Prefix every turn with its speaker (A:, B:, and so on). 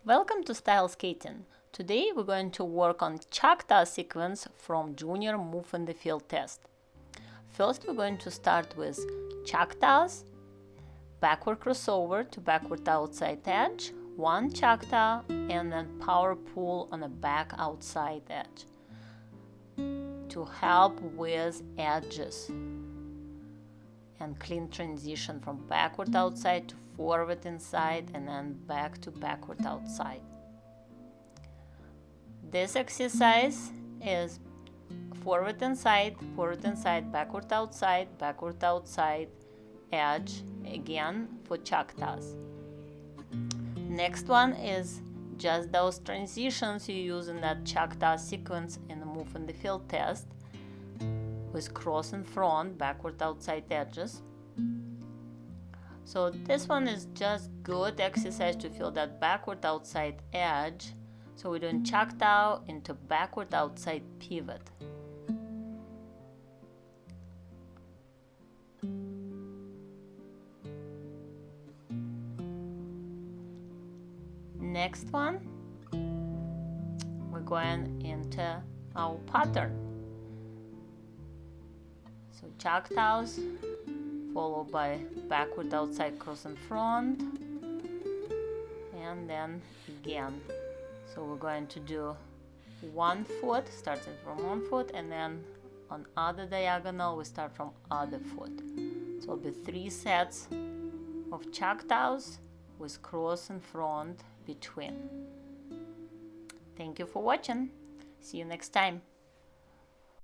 A: Welcome to Style Skating. Today we're going to work on Choctaw sequence from Junior Move in the Field test. First we're going to start with Choctaws, backward crossover to backward outside edge, one Choctaw, and then power pull on the back outside edge to help with edges and clean transition from backward outside to forward inside and then back to backward outside. This exercise is forward inside, backward outside, edge, again for Choctaws. Next one is just those transitions you use in that Choctaw sequence in the Move in the Field test with cross in front, backward outside edges. So this one is just good exercise to feel that backward outside edge. So we're doing Choctaw into backward outside pivot. Next one, we're going into our pattern. So Choctaws, followed by backward outside cross in front, and then again. So we're going to do one foot, starting from one foot, and then on other diagonal we start from other foot. So it'll be 3 sets of Choctaws with cross in front between. Thank you for watching. See you next time.